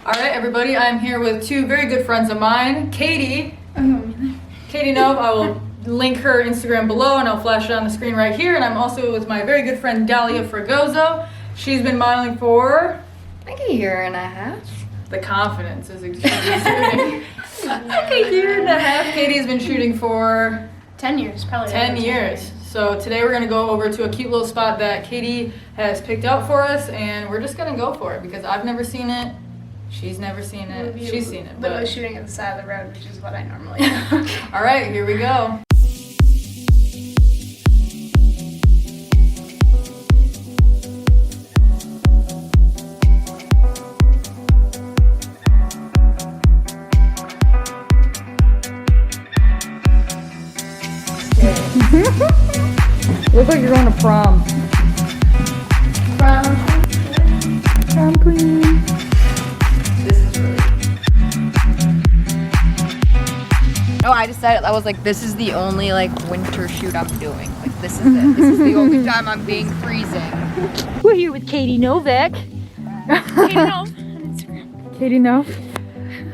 All right, everybody, I'm here with two very good friends of mine, Katie. Katie Nove, I will link her Instagram below and I'll flash it on the screen right here. And I'm also with my very good friend, Dalia Fragoso. She's been modeling for... like a year and a half. The confidence is extremely like a year and a half. Katie's been shooting for... 10 years, probably. 10 years. So today we're gonna go over to a cute little spot that Katie has picked out for us, and we're just gonna go for it because I've never seen it. She's never seen it. She's seen it. Literally shooting at the side of the road, which is what I normally do. All right, here we go. Looks like you're going to prom. Prom queen. This is really... Oh, I decided, I was like, this is the only like winter shoot I'm doing. Like this is it. This is the only time I'm being freezing. We're here with Katie Novak. Katie Nove on Instagram. Katie Nove.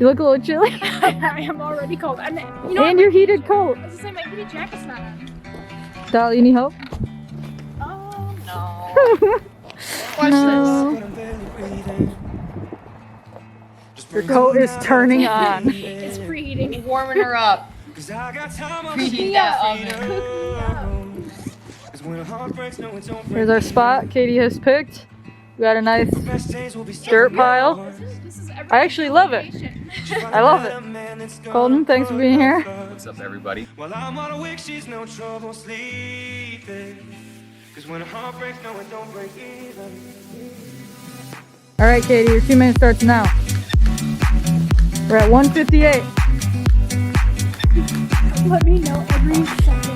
You look a little chilly. I am already cold. And, you know, And your heated coat. I was gonna say, my heated jacket's not on. Dolly, you need help? Oh, no. Watch No. Your coat is turning on. this. It's preheating. Warming her up. Preheat that oven. Here's our spot Katie has picked. We got a nice dirt pile. This is I actually love it. I love it. Colton, thanks for being here. What's up, everybody? Well, I'm on a week, she's no trouble sleeping. Cause when a heart breaks, no, it don't break either. All right, Katie, your 2 minutes starts now. We're at 1:58. let me know every second.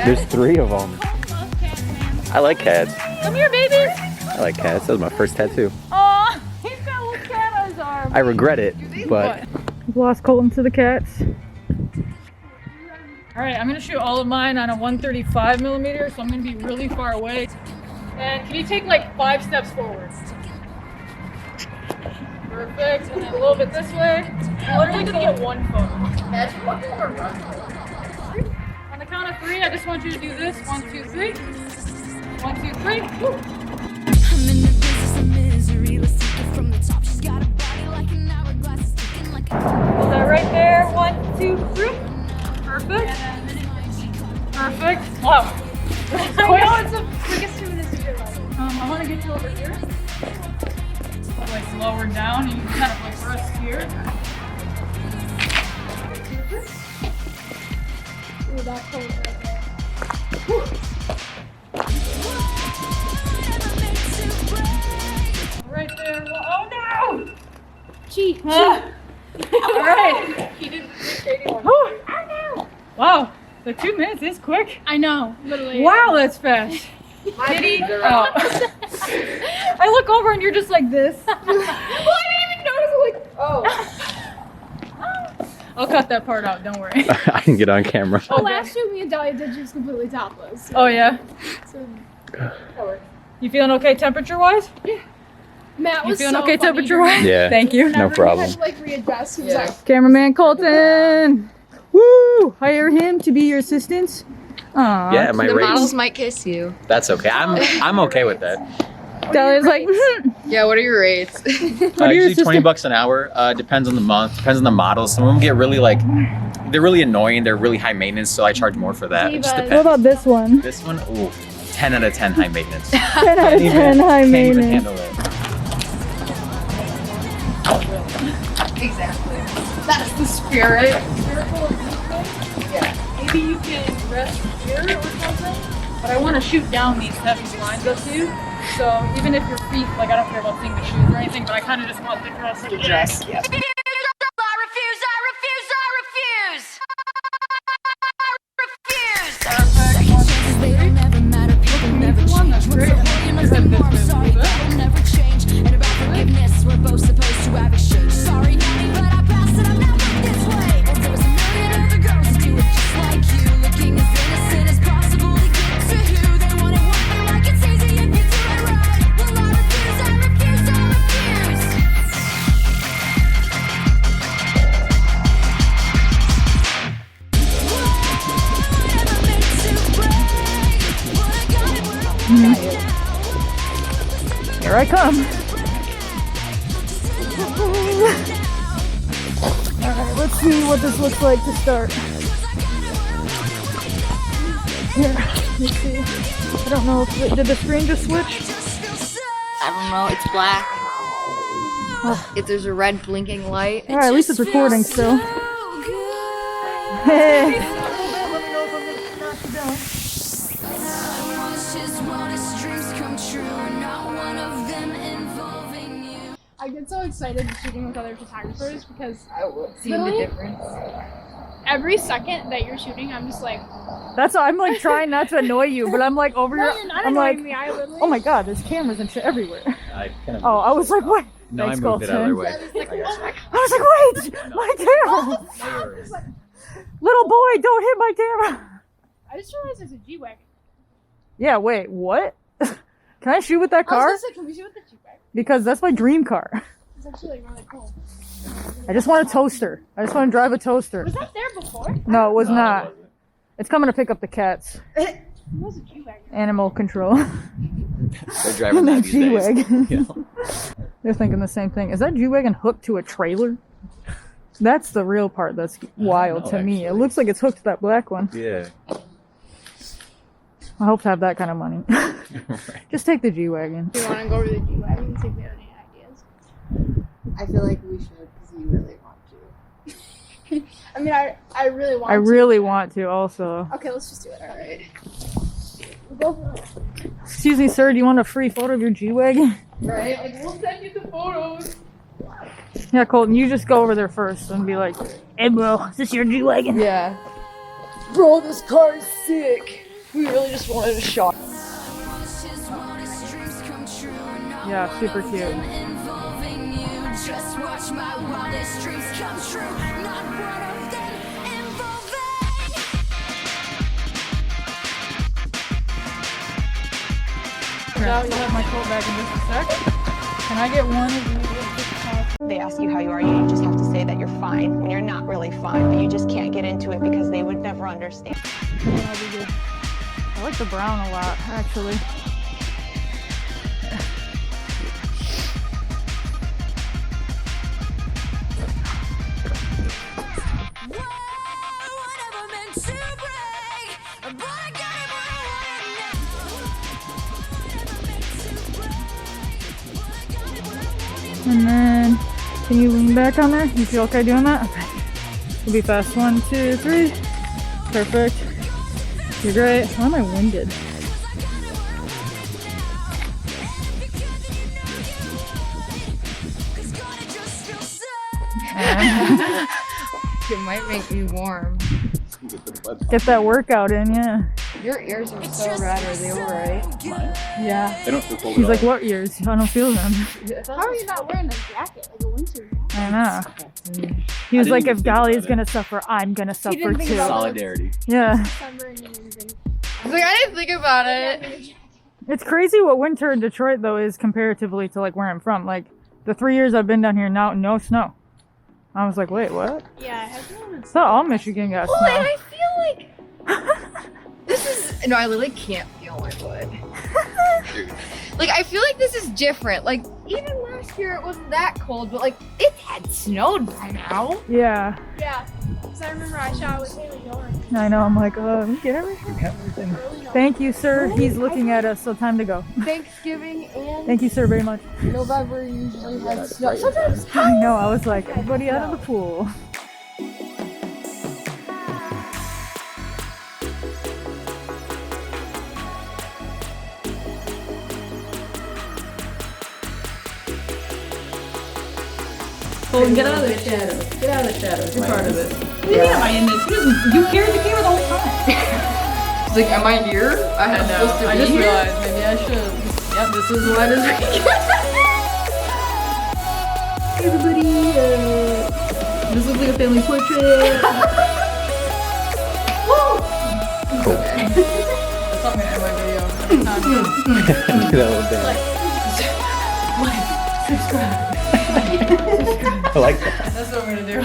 There's 3 of them. I like cats. Come here, baby. I like cats. That was my first tattoo. Aw, he's got a little cat on his arm. I regret it, but We've lost Colton to the cats. All right, I'm gonna shoot all of mine on a 135mm, so I'm gonna be really far away. And can you take like 5 steps forward? Perfect, and then a little bit this way. I'm literally gonna get 1 photo. That's fucking rough. On the count of 3, I just want you to do this. 1, 2, 3. 1, 2, 3. Woo. I'm in the business of misery. Let's take it from the top. She's got a body like an hourglass, sticking like a... Hold that right there. 1, 2, 3. Perfect. Perfect. Wow. I know it's the quickest 2 minutes of your life. I want to get you over here. Like lower down, and you can kind of like rest here. Ooh, that cold right there. Right there. Oh no! Cheat. All right. He didn't take one. Oh no! Wow, the 2 minutes is quick. I know, literally. Wow, that's fast. Kitty. Oh. I look over and you're just like this. Well, I didn't even notice. Like, Oh. I'll cut that part out. Don't worry. I can get on camera. the last shoot me and Dalia did, she was completely topless. So, Oh yeah. so You feeling okay temperature-wise? Matt You was feeling so okay funny. temperature-wise? Yeah. Thank you. No problem. He had to like readjust. He was like, Cameraman Colton. Woo! Hire him to be your assistant. Aw. Yeah, my The rates. models might kiss you. That's okay. I'm okay with that. Dalia's like, Yeah, what are your rates? Usually $20 an hour. Depends on the month. Depends on the model. Some of them get really like, they're really annoying. They're really high maintenance, so I charge more for that. It just Divas. what depends. about this one? This one, ooh, 10 out of 10 high maintenance. 10 out of 10 high Can't even maintenance. handle it. Exactly. That's the spirit. Maybe you can rest here or something. but I want to shoot down these heavy blinds up to you. So even if your feet, like I don't care about seeing the shoes or anything, but I kind of just want the dress. The dress, yeah. I refuse, I refuse, I refuse. Second chances, they don't never matter. People never change. Once I hold you, nothing more. I'm sorry, that'll never change. And about forgiveness, we're both supposed to have exchange. Sorry, honey, but I passed it. I'm not like this way. Well, there was a million other girls who do it just like you, looking as innocent as possible to get to you. They want it like it's easy if you do it right. Well, I refuse, I refuse, I refuse. Here I come. Alright, let's see what this looks like to start. Here, let's see. I don't know if did the screen just switch? I don't know, it's black. If there's a red blinking light. Alright, at least it's recording still. Hey. I get so excited shooting with other photographers because I will see the Really? difference. every second that you're shooting, I'm just like, That's why I'm like trying not to annoy you, but I'm like over no, here. you're not I'm like, annoying me. I literally. oh my god, there's cameras and shit everywhere. I kind of Oh, I was like, what? no, Thanks, I moved it out of their way. Colton. I was like, wait, my camera. No worries. Little boy, don't hit my camera. I just realized there's a G-Wagon. Yeah, wait, what? Can I shoot with that I was car? gonna say, can we shoot with the G-Wagon? Because that's my dream car. It's actually like really cool. I just want a toaster. I just want to drive a toaster. Was that there before? No, it was No, it not. wasn't. It's coming to pick up the cats. It was a G-Wagon. Animal control. They're driving The that these days. G-Wagon. You know? They're thinking the same thing. Is that G-Wagon hooked to a trailer? That's the real part that's wild know, to me. It actually. looks like it's hooked to that black one. Yeah. I hope to have that kind of money. Right. Just take the G-Wagon. Do you want to go over the G-Wagon and see if we have any ideas? I feel like we should because you really want to. I mean, I really want I to. really want to also. Okay, let's just do it. All right. We'll go for it. Excuse me, sir, do you want a free photo of your G-Wagon? Right? Like, we'll send you the photos. Yeah, Colton, you just go over there first and be like, hey bro, is this your G-Wagon? Yeah. Bro, this car is sick. We really just wanted a shot. Yeah, super cute. Involving you. Just watch my wildest dreams come true. Not one of them involving. Now you'll have my coat back in just a sec. Can I get one of these? They ask you how you are, you just have to say that you're fine when you're not really fine, but you just can't get into it because they would never understand. That'll be good. I like the brown a lot, actually. And then, can you lean back on there? You feel okay doing that? Okay. We'll be fast. 1, 2, 3. Perfect. You're great. Why am I winded? It might make me warm. Get that workout in, yeah. Your ears are so red. Are they alright? Yeah. They don't feel cold He's at like, all. what ears? I don't feel them. How are you not wearing a jacket, like a winter jacket? I know. He was didn't like, even if think about Dalia's it. gonna suffer, I'm gonna suffer didn't think too. about Solidarity. Yeah. December and anything. I was like, I didn't think about it. It's crazy what winter in Detroit though is comparatively to like where I'm from. Like the 3 years I've been down here now, no snow. I was like, wait, what? Yeah, I have no I thought all Michigan got Well, and snow. I feel like this is no. I literally can't feel my foot. Like I feel like this is different. Like even last year it wasn't that cold, but like it had snowed by now. Yeah, Yeah, because I remember I shot with Haley Doran. I know. I'm like, get everything. Thank you, sir. He's looking at us, so time to go. Thanksgiving and Thank you, sir, very much. November usually has snow. Sometimes I know. I was like, everybody out of the pool. Colton, get out of the shadows. Get out of the shadows. You're part of it. What do you mean, am I in this? You carried the camera the whole time. He's like, am I here? I'm supposed to be I just here? realized maybe I should. Yep, this is what it is. Everybody, this looks like a family portrait. Woo! Okay. That's not gonna end my video. That was bad. I like that. That's what I'm gonna do.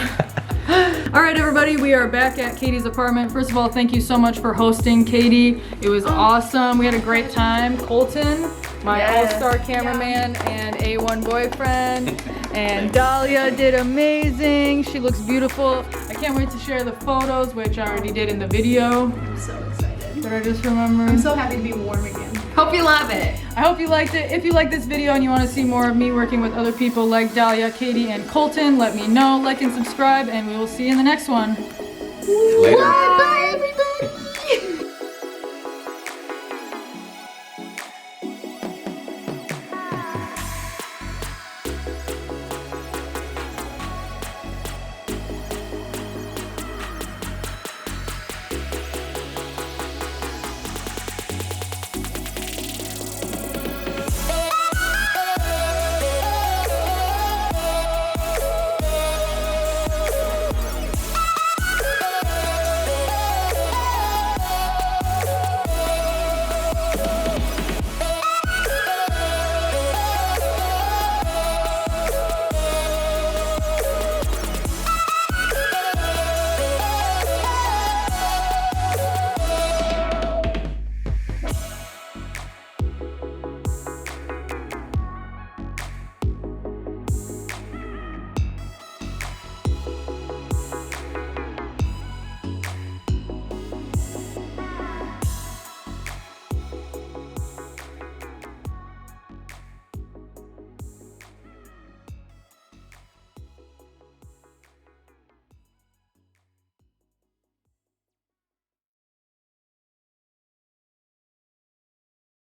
All right, everybody, we are back at Katie's apartment. First of all, thank you so much for hosting, Katie. It was awesome. We had a great time. Colton, my all-star cameraman and A1 boyfriend, and Dalia did amazing. She looks beautiful. I can't wait to share the photos, which I already did in the video. I'm so excited. But I just remembered. I'm so happy to be warm again. Hope you love it. I hope you liked it. If you like this video and you want to see more of me working with other people like Dalia, Katie, and Colton, let me know. Like and subscribe, and we will see you in the next one. Later. Bye.